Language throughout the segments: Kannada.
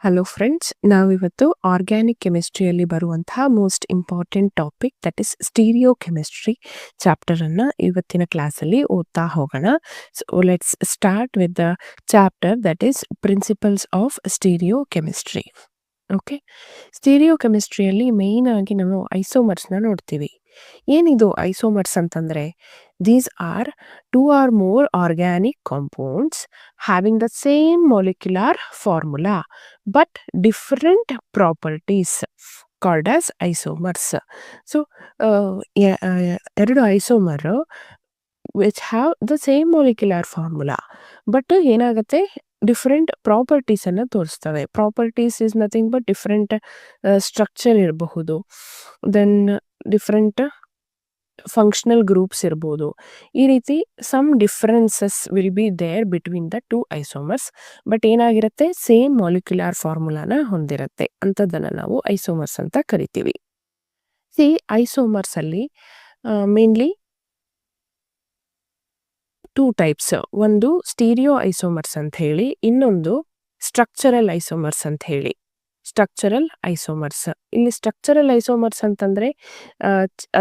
ಹಲೋ ಫ್ರೆಂಡ್ಸ್, ನಾವಿವತ್ತು ಆರ್ಗ್ಯಾನಿಕ್ ಕೆಮಿಸ್ಟ್ರಿಯಲ್ಲಿ ಬರುವಂತಹ most important topic that is stereo chemistry ಚಾಪ್ಟರನ್ನು ಇವತ್ತಿನ ಕ್ಲಾಸಲ್ಲಿ ಓದ್ತಾ ಹೋಗೋಣ. So let's start with the chapter that is principles of stereo chemistry. Okay, stereo ಕೆಮಿಸ್ಟ್ರಿಯಲ್ಲಿ ಮೇಯ್ನ್ ಆಗಿ ನಾವು ಐಸೋಮರ್ಸ್ನ ನೋಡ್ತೀವಿ. ಏನಿದು ಐಸೋಮರ್ಸ್ ಅಂತಂದರೆ, these are 2 or more organic compounds having the same molecular formula but different properties called as isomers. So, ಎರಡು isomer which have the same molecular formula but ಏನಾಗುತ್ತೆ, ಡಿಫ್ರೆಂಟ್ ಪ್ರಾಪರ್ಟೀಸನ್ನು ತೋರಿಸ್ತವೆ. Properties is nothing but different structure ಇರಬಹುದು, ದೆನ್ ಡಿಫ್ರೆಂಟ್ ಫಂಕ್ಷನಲ್ ಗ್ರೂಪ್ಸ್ ಇರ್ಬೋದು. ಈ ರೀತಿ some differences will be there between the two isomers, but ಏನಾಗಿರುತ್ತೆ, ಸೇಮ್ ಮಾಲಿಕ್ಯುಲರ್ ಫಾರ್ಮುಲಾನ ಹೊಂದಿರುತ್ತೆ. ಅಂಥದ್ದನ್ನು ನಾವು ಐಸೋಮರ್ಸ್ ಅಂತ ಕರಿತೀವಿ. ಐಸೋಮರ್ಸ್ ಅಲ್ಲಿ ಮೇನ್ಲಿ 2 ಟೈಪ್ಸ್. ಒಂದು ಸ್ಟೀರಿಯೋ ಐಸೋಮರ್ಸ್ ಅಂತ ಹೇಳಿ, ಇನ್ನೊಂದು ಸ್ಟ್ರಕ್ಚರಲ್ ಐಸೋಮರ್ಸ್ ಅಂತ ಹೇಳಿ. ಸ್ಟ್ರಕ್ಚರಲ್ ಐಸೋಮರ್ಸ್, ಇಲ್ಲಿ ಸ್ಟ್ರಕ್ಚರಲ್ ಐಸೋಮರ್ಸ್ ಅಂತಂದರೆ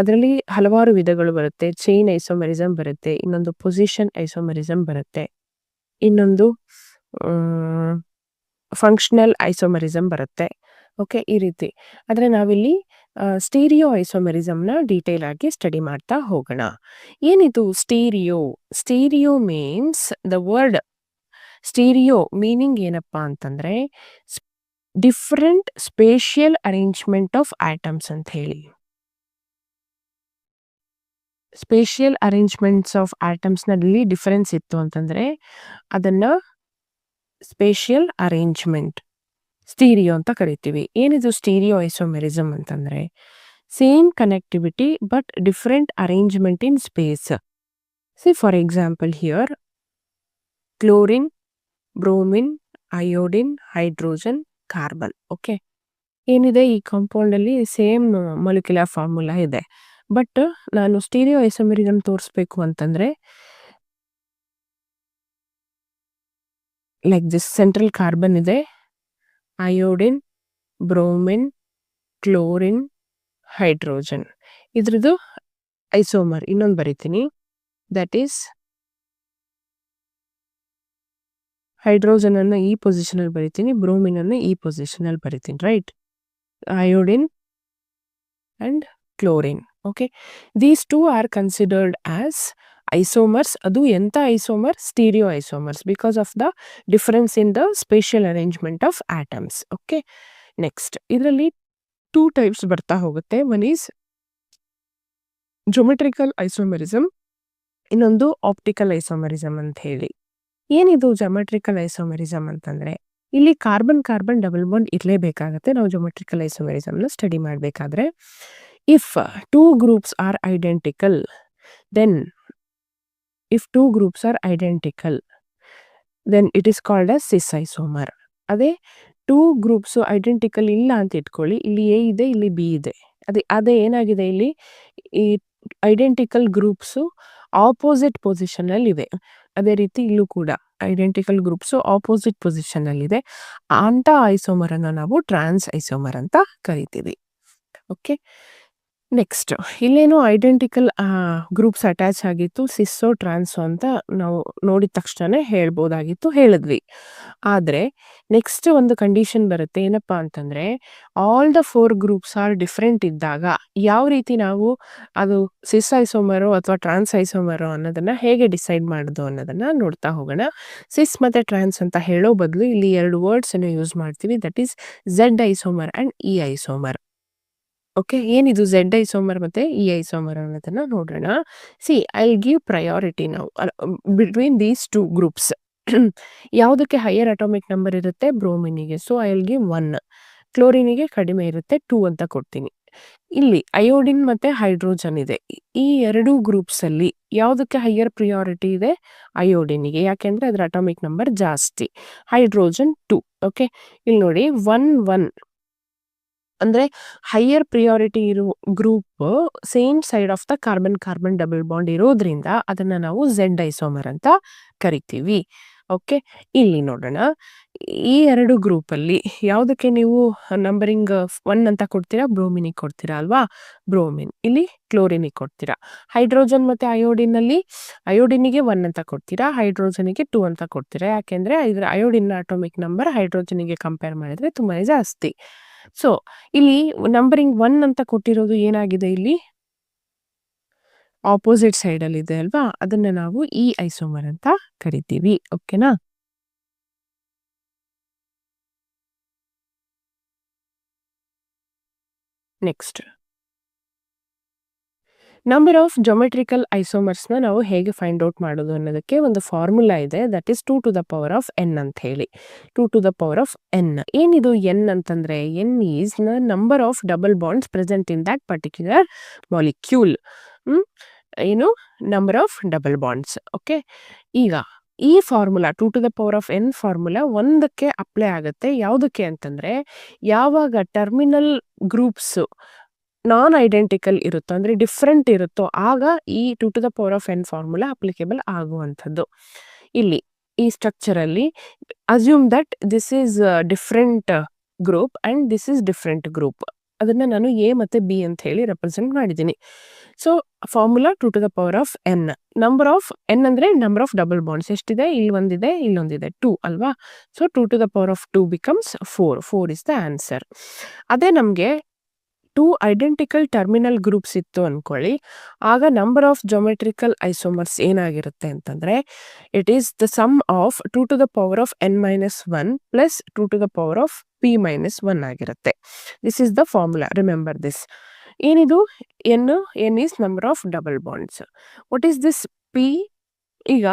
ಅದರಲ್ಲಿ ಹಲವಾರು ವಿಧಗಳು ಬರುತ್ತೆ. ಚೈನ್ ಐಸೋಮರಿಸಮ್ ಬರುತ್ತೆ, ಇನ್ನೊಂದು ಪೊಸಿಷನ್ ಐಸೋಮರಿಸಮ್ ಬರುತ್ತೆ, ಇನ್ನೊಂದು ಫಂಕ್ಷನಲ್ ಐಸೋಮರಿಸಮ್ ಬರುತ್ತೆ. ಓಕೆ, ಈ ರೀತಿ. ಆದರೆ ನಾವಿಲ್ಲಿ ಸ್ಟೀರಿಯೋ ಐಸೋಮರಿಸಮ್ನ ಡೀಟೇಲ್ ಆಗಿ ಸ್ಟಡಿ ಮಾಡ್ತಾ ಹೋಗೋಣ. ಏನಿದು stereo? Stereo means the word stereo meaning ಏನಪ್ಪ ಅಂತಂದರೆ different spatial arrangement of atoms ಅಂತ ಹೇಳಿ. ಸ್ಪೇಷಿಯಲ್ ಅರೇಂಜ್ಮೆಂಟ್ಸ್ ಆಫ್ ಆಟಮ್ಸ್ನಲ್ಲಿ ಡಿಫರೆನ್ಸ್ ಇತ್ತು ಅಂತಂದರೆ ಅದನ್ನು ಸ್ಪೇಷಿಯಲ್ ಅರೇಂಜ್ಮೆಂಟ್ ಸ್ಟೀರಿಯೋ ಅಂತ ಕರಿತೀವಿ. ಏನಿದು ಸ್ಟೀರಿಯೋ ಐಸೋಮೆರಿಸಮ್ ಅಂತಂದರೆ same connectivity but different arrangement in space. For example here chlorine, bromine, iodine, hydrogen, carbon. Okay, ಏನಿದೆ ಈ ಕಾಂಪೌಂಡಲ್ಲಿ ಸೇಮ್ ಮೊಲಿಕ್ಯುಲರ್ ಫಾರ್ಮುಲಾ ಇದೆ. ಬಟ್ ನಾನು ಸ್ಟೀರಿಯೋ ಐಸೋಮೆರಿಸಮ್ ತೋರಿಸ್ಬೇಕು ಅಂತಂದರೆ ಲೈಕ್ ದಿಸ್ ಸೆಂಟ್ರಲ್ ಕಾರ್ಬನ್ ಇದೆ, ಅಯೋಡಿನ್, ಬ್ರೋಮಿನ್, ಕ್ಲೋರಿನ್, ಹೈಡ್ರೋಜನ್. ಇದ್ರದ್ದು ಐಸೋಮರ್ ಇನ್ನೊಂದು ಬರಿತೀನಿ, ದಟ್ ಈಸ್ ಹೈಡ್ರೋಜನನ್ನು ಈ ಪೊಸಿಷನಲ್ಲಿ ಬರಿತೀನಿ, ಬ್ರೋಮಿನನ್ನು ಈ ಪೊಸಿಷನಲ್ಲಿ ಬರಿತೀನಿ, right? Iodine and chlorine. Okay, these two are considered as isomers. ಅದು ಎಂಥ isomer? Stereo isomers, because of the difference in the spatial arrangement of atoms. Okay, next ಇದರಲ್ಲಿ 2 ಟೈಪ್ಸ್ ಬರ್ತಾ ಹೋಗುತ್ತೆ. ಒನ್ ಈಸ್ ಜೊಮೆಟ್ರಿಕಲ್ ಐಸೋಮರಿಸಮ್, ಇನ್ನೊಂದು ಆಪ್ಟಿಕಲ್ ಐಸೋಮರಿಸಮ್ ಅಂತ ಹೇಳಿ. ಏನಿದು ಜೊಮೆಟ್ರಿಕಲ್ ಐಸೋಮರಿಸಮ್ ಅಂತಂದರೆ ಇಲ್ಲಿ ಕಾರ್ಬನ್ ಕಾರ್ಬನ್ ಡಬಲ್ ಬಾಂಡ್ ಇರಲೇಬೇಕಾಗತ್ತೆ ನಾವು ಜೊಮೆಟ್ರಿಕಲ್ ಐಸೋಮರಿಸಮ್ನ ಸ್ಟಡಿ ಮಾಡಬೇಕಾದ್ರೆ. If 2 groups are identical, then it is called as cis isomer. ಅದೇ 2 ಗ್ರೂಪ್ಸು ಐಡೆಂಟಿಕಲ್ ಇಲ್ಲ ಅಂತ ಇಟ್ಕೊಳ್ಳಿ, ಇಲ್ಲಿ ಎ ಇದೆ, ಇಲ್ಲಿ ಬಿ ಇದೆ. ಅದೇ ಏನಾಗಿದೆ, ಇಲ್ಲಿ ಈ ಐಡೆಂಟಿಕಲ್ ಗ್ರೂಪ್ಸು ಆಪೋಸಿಟ್ ಪೊಸಿಷನಲ್ಲಿವೆ. ಅದೇ ರೀತಿ ಇಲ್ಲೂ ಕೂಡ ಐಡೆಂಟಿಕಲ್ ಗ್ರೂಪ್ಸು ಆಪೋಸಿಟ್ ಪೊಸಿಷನಲ್ಲಿದೆ. ಅಂಥ ಐಸೋಮರನ್ನು ನಾವು ಟ್ರಾನ್ಸ್ ಐಸೋಮರ್ ಅಂತ ಕರಿತೀವಿ. ಓಕೆ, ನೆಕ್ಸ್ಟ್ ಇಲ್ಲೇನೋ ಐಡೆಂಟಿಕಲ್ ಗ್ರೂಪ್ಸ್ ಅಟ್ಯಾಚ್ ಆಗಿತ್ತು, ಸಿಸ್ಸೋ ಟ್ರಾನ್ಸೋ ಅಂತ ನಾವು ನೋಡಿದ ತಕ್ಷಣ ಹೇಳ್ಬೋದಾಗಿತ್ತು, ಹೇಳಿದ್ವಿ. ಆದರೆ ನೆಕ್ಸ್ಟ್ ಒಂದು ಕಂಡೀಷನ್ ಬರುತ್ತೆ, ಏನಪ್ಪ ಅಂತಂದರೆ all the 4 groups are different ಇದ್ದಾಗ ಯಾವ ರೀತಿ ನಾವು ಅದು ಸಿಸ್ ಐಸೋಮರೋ ಅಥವಾ ಟ್ರಾನ್ಸ್ ಐಸೋಮರೋ ಅನ್ನೋದನ್ನು ಹೇಗೆ ಡಿಸೈಡ್ ಮಾಡೋದು ಅನ್ನೋದನ್ನು ನೋಡ್ತಾ ಹೋಗೋಣ. ಸಿಸ್ ಮತ್ತು ಟ್ರಾನ್ಸ್ ಅಂತ ಹೇಳೋ ಬದಲು ಇಲ್ಲಿ 2 ವರ್ಡ್ಸನ್ನು ಯೂಸ್ ಮಾಡ್ತೀವಿ, that is Z isomer and E isomer. Okay, ಏನಿದು ಝೆಡ್ ಐಸೋಮರ್ ಮತ್ತು ಇ ಐಸೋಮರ್ ಅನ್ನೋದನ್ನು ನೋಡೋಣ. ಐ ವಿಲ್ ಗಿವ್ ಪ್ರಯಾರಿಟಿ ನಾವು ಬಿಟ್ವೀನ್ ದೀಸ್ 2 ಗ್ರೂಪ್ಸ್. ಯಾವುದಕ್ಕೆ ಹೈಯರ್ ಅಟಾಮಿಕ್ ನಂಬರ್ ಇರುತ್ತೆ? ಬ್ರೋಮಿನಿಗೆ. So I will give 1. ಕ್ಲೋರಿನಿಗೆ ಕಡಿಮೆ ಇರುತ್ತೆ, 2 ಅಂತ ಕೊಡ್ತೀನಿ. ಇಲ್ಲಿ ಅಯೋಡಿನ್ ಮತ್ತು ಹೈಡ್ರೋಜನ್ ಇದೆ. ಈ 2 ಗ್ರೂಪ್ಸಲ್ಲಿ ಯಾವುದಕ್ಕೆ ಹೈಯರ್ ಪ್ರಿಯಾರಿಟಿ ಇದೆ? ಅಯೋಡಿನಿಗೆ. ಯಾಕೆಂದರೆ ಅದರ ಅಟಾಮಿಕ್ ನಂಬರ್ ಜಾಸ್ತಿ. ಹೈಡ್ರೋಜನ್ 2. ಓಕೆ, ಇಲ್ಲಿ ನೋಡಿ 1 1 ಅಂದರೆ ಹೈಯರ್ ಪ್ರಿಯಾರಿಟಿ ಇರೋ group same side of the carbon carbon double bond ಇರೋದ್ರಿಂದ ಅದನ್ನು ನಾವು ಝೆಡ್ ಐಸೋಮರ್ ಅಂತ ಕರಿತೀವಿ. ಓಕೆ, ಇಲ್ಲಿ ನೋಡೋಣ. ಈ 2 ಗ್ರೂಪಲ್ಲಿ ಯಾವುದಕ್ಕೆ ನೀವು ನಂಬರಿಂಗ್ 1 ಅಂತ ಕೊಡ್ತೀರಾ? ಬ್ರೋಮಿನಿಗೆ ಕೊಡ್ತೀರಾ ಅಲ್ವಾ? ಬ್ರೋಮಿನ್. ಇಲ್ಲಿ ಕ್ಲೋರಿನಿಗೆ ಕೊಡ್ತೀರಾ. ಹೈಡ್ರೋಜನ್ ಮತ್ತು ಅಯೋಡಿನಲ್ಲಿ ಅಯೋಡಿನಿಗೆ 1 ಅಂತ ಕೊಡ್ತೀರಾ, ಹೈಡ್ರೋಜನಿಗೆ 2 ಅಂತ ಕೊಡ್ತೀರಾ. ಯಾಕೆಂದರೆ ಇದರ ಅಯೋಡಿನ್ನ ಅಟಾಮಿಕ್ ನಂಬರ್ ಹೈಡ್ರೋಜನಿಗೆ ಕಂಪೇರ್ ಮಾಡಿದರೆ ತುಂಬಾ ಜಾಸ್ತಿ. ಸೊ ಇಲ್ಲಿ ನಂಬರಿಂಗ್ 1 ಅಂತ ಕೊಟ್ಟಿರೋದು ಏನಾಗಿದೆ ಇಲ್ಲಿ? ಆಪೋಸಿಟ್ ಸೈಡಲ್ಲಿ ಇದೆ ಅಲ್ವಾ? ಅದನ್ನ ನಾವು ಈ ಐಸೋಮರ್ ಅಂತ ಕರಿತೀವಿ. ಓಕೆನಾ? ನೆಕ್ಸ್ಟ್, ನಂಬರ್ ಆಫ್ ಜೊಮೆಟ್ರಿಕಲ್ ಐಸೋಮರ್ಸ್ನ ನಾವು ಹೇಗೆ ಫೈಂಡ್ ಔಟ್ ಮಾಡೋದು ಅನ್ನೋದಕ್ಕೆ ಒಂದು ಫಾರ್ಮುಲಾ ಇದೆ. That is 2 to the power of n ಅಂತ ಹೇಳಿ. 2 to the power of n. ಏನಿದು n ಅಂತಂದ್ರೆ n is the number of double bonds present in that particular molecule. ಏನು? Number of double bonds. Okay, ಈಗ ಈ formula 2 to the power of n formula ಒಂದಕ್ಕೆ ಅಪ್ಲೈ ಆಗುತ್ತೆ. ಯಾವುದಕ್ಕೆ ಅಂತಂದ್ರೆ ಯಾವಾಗ ಟರ್ಮಿನಲ್ ಗ್ರೂಪ್ಸ್ ನಾನ್ ಐಡೆಂಟಿಕಲ್ ಇರುತ್ತೋ ಅಂದರೆ ಡಿಫ್ರೆಂಟ್ ಇರುತ್ತೋ ಆಗ ಈ 2 to the power of n formula applicable ಆಗುವಂಥದ್ದು. ಇಲ್ಲಿ ಈ ಸ್ಟ್ರಕ್ಚರಲ್ಲಿ assume that this is different group and this is different group. ಅದನ್ನು ನಾನು ಎ ಮತ್ತು ಬಿ ಅಂತ ಹೇಳಿ ರೆಪ್ರೆಸೆಂಟ್ ಮಾಡಿದ್ದೀನಿ. So formula 2 to the power of n. Number of n ಅಂದರೆ ನಂಬರ್ ಆಫ್ ಡಬಲ್ ಬಾಂಡ್ಸ್ ಎಷ್ಟಿದೆ? ಇಲ್ಲಿ ಒಂದಿದೆ, ಇಲ್ಲೊಂದಿದೆ, 2 ಅಲ್ವಾ? ಸೊ 2 to the power of 2 becomes 4. 4 is the answer. ಅದೇ ನಮಗೆ 2 ಐಡೆಂಟಿಕಲ್ ಟರ್ಮಿನಲ್ ಗ್ರೂಪ್ಸ್ ಇತ್ತು ಅಂದ್ಕೊಳ್ಳಿ, ಆಗ ನಂಬರ್ ಆಫ್ ಜೊಮೆಟ್ರಿಕಲ್ ಐಸೋಮರ್ಸ್ ಏನಾಗಿರುತ್ತೆ ಅಂತಂದರೆ it is the sum of 2 to the power of n minus 1 plus 2 to the power of p minus 1 ಆಗಿರುತ್ತೆ. This is the formula. Remember this. ಏನಿದು? n is number of double bonds. What is this p? ಈಗ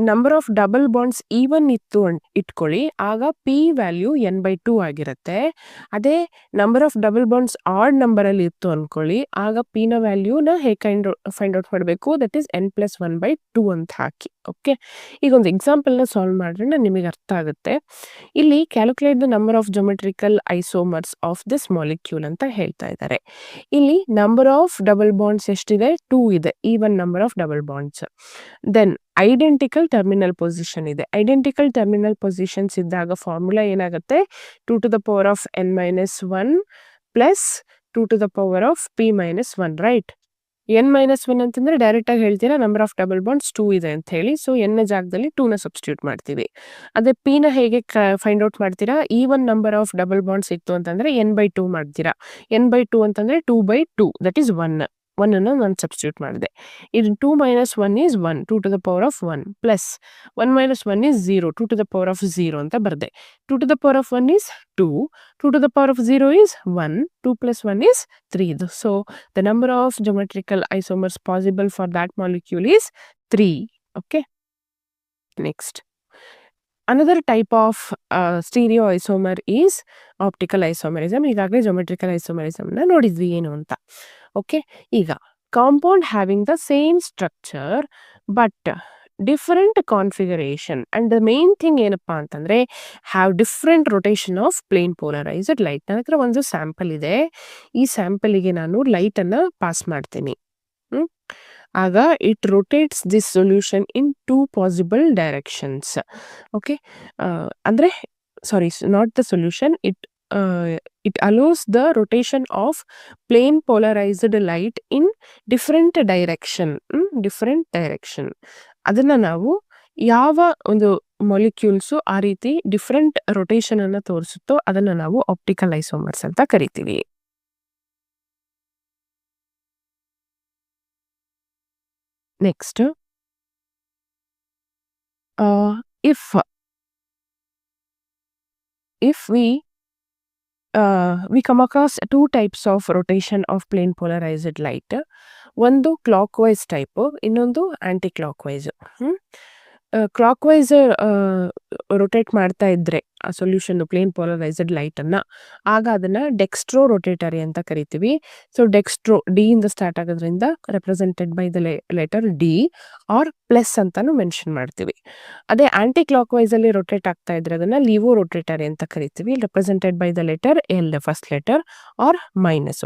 number of double bonds even ಇತ್ತು ಇಟ್ಕೊಳ್ಳಿ, ಆಗ ಪಿ ವ್ಯಾಲ್ಯೂ n/2 ಆಗಿರುತ್ತೆ. ಅದೇ number of double bonds odd ನಂಬರಲ್ಲಿ ಇತ್ತು ಅಂದ್ಕೊಳ್ಳಿ, ಆಗ ಪಿನ ವ್ಯಾಲ್ಯೂನ ಹೇಗೆ ಫೈಂಡ್ ಔಟ್ ಮಾಡಬೇಕು? ದಟ್ ಈಸ್ n+1/2 ಅಂತ ಹಾಕಿ. ಓಕೆ, ಈಗ ಒಂದು ಎಕ್ಸಾಂಪಲ್ನ ಸಾಲ್ವ್ ಮಾಡಿದ್ರೆ ನಿಮಗೆ ಅರ್ಥ ಆಗುತ್ತೆ. ಇಲ್ಲಿ calculate the number of geometrical isomers of this molecule ಅಂತ ಹೇಳ್ತಾ ಇದ್ದಾರೆ. ಇಲ್ಲಿ ನಂಬರ್ ಆಫ್ ಡಬಲ್ ಬಾಂಡ್ಸ್ ಎಷ್ಟಿದೆ? 2 ಇದೆ, even number of double bonds. Then identical terminal position ಇದೆ. ಐಡೆಂಟಿಕಲ್ ಟರ್ಮಿನಲ್ ಪೊಸಿಷನ್ಸ್ ಇದ್ದಾಗ ಫಾರ್ಮುಲಾ ಏನಾಗುತ್ತೆ? 2 to the power of n minus 1 plus 2 to the power of p minus 1, right? n minus 1 ಅಂತಂದರೆ ಡೈರೆಕ್ಟಾಗಿ ಹೇಳ್ತೀರಾ ನಂಬರ್ ಆಫ್ ಡಬಲ್ ಬಾಂಡ್ಸ್ 2 ಇದೆ ಅಂತ ಹೇಳಿ. ಸೊ n ಜಾಗದಲ್ಲಿ 2ನ ಸಬ್ಸ್ಟಿಟ್ಯೂಟ್ ಮಾಡ್ತೀವಿ. ಅದೇ ಪಿನ ಹೇಗೆ ಫೈಂಡ್ ಔಟ್ ಮಾಡ್ತೀರಾ? Even number of double bonds ಇತ್ತು ಅಂತಂದರೆ n/2 ಮಾಡ್ತೀರಾ. n/2 ಅಂತಂದರೆ 2/2, ದಟ್ ಈಸ್ 1. 1ಅನ್ನು ನಾನು ಸಬ್ಸ್ಟಿಟ್ಯೂಟ್ ಮಾಡಿದೆ. ಇದು 2 minus 1 is 1, 2 to the power of 1 plus 1 minus 1 is 0, 2 to the power of 0 ಅಂತ ಬರೆದೆ. 2 to the power of 1 is 2, 2 to the power of 0 is 1, 2 plus 1 is 3. So the number of geometrical isomers possible for that molecule is 3. Okay, next. Another type of stereoisomer is optical isomerism. ಈಗಾಗಲೇ ಜೊಮೆಟ್ರಿಕಲ್ ಐಸೋಮರಿಸಮ್ನ ನೋಡಿದ್ವಿ ಏನು ಅಂತ. ಓಕೆ, ಈಗ compound having the same structure but different configuration and the main thing ಏನಪ್ಪ ಅಂತಂದರೆ have different rotation of plane polarised light. ನನ್ನ ಹತ್ರ ಒಂದು ಸ್ಯಾಂಪಲ್ ಇದೆ. ಈ ಸ್ಯಾಂಪಲಿಗೆ ನಾನು ಲೈಟನ್ನು ಪಾಸ್ ಮಾಡ್ತೀನಿ. ಆಗ it rotates this solution in 2 possible directions. Okay, ಅಂದರೆ sorry, not the solution, it allows the rotation of plane polarized light in different direction. ಅದನ್ನು ನಾವು ಯಾವ ಒಂದು ಮಾಲಿಕ್ಯೂಲ್ಸು ಆ ರೀತಿ ಡಿಫ್ರೆಂಟ್ ರೊಟೇಷನ್ ಅನ್ನು ತೋರಿಸುತ್ತೋ ಅದನ್ನು ನಾವು ಆಪ್ಟಿಕಲ್ ಐಸೋಮರ್ಸ್ ಅಂತ ಕರಿತೀವಿ. Next, if we come across 2 types of rotation of plane polarized light. ಒಂದು ಕ್ಲಾಕ್ವೈಸ್ ಟೈಪು, ಇನ್ನೊಂದು ಆ್ಯಂಟಿ ಕ್ಲಾಕ್ವೈಸ್. ಕ್ಲಾಕ್ವೈಸ್ ರೊಟೇಟ್ ಮಾಡ್ತಾ ಇದ್ದರೆ ಆ ಸೊಲ್ಯೂಷನ್ನು ಪ್ಲೇನ್ ಪೋಲರೈಸ್ಡ್ ಲೈಟನ್ನು, ಆಗ ಅದನ್ನು ಡೆಕ್ಸ್ಟ್ರೋ ರೊಟೇಟರಿ ಅಂತ ಕರಿತೀವಿ. ಸೊ ಡೆಕ್ಸ್ಟ್ರೋ ಡಿ ಇಂದ ಸ್ಟಾರ್ಟ್ ಆಗೋದ್ರಿಂದ represented by the letter D or plus ಅಂತಾನು ಮೆನ್ಷನ್ ಮಾಡ್ತೀವಿ. ಅದೇ ಆ್ಯಂಟಿ ಕ್ಲಾಕ್ವೈಸಲ್ಲಿ ರೊಟೇಟ್ ಆಗ್ತಾ ಇದ್ರೆ ಅದನ್ನು ಲೀವೋ ರೊಟೇಟರಿ ಅಂತ ಕರಿತೀವಿ, represented by the letter L, first letter, or minus.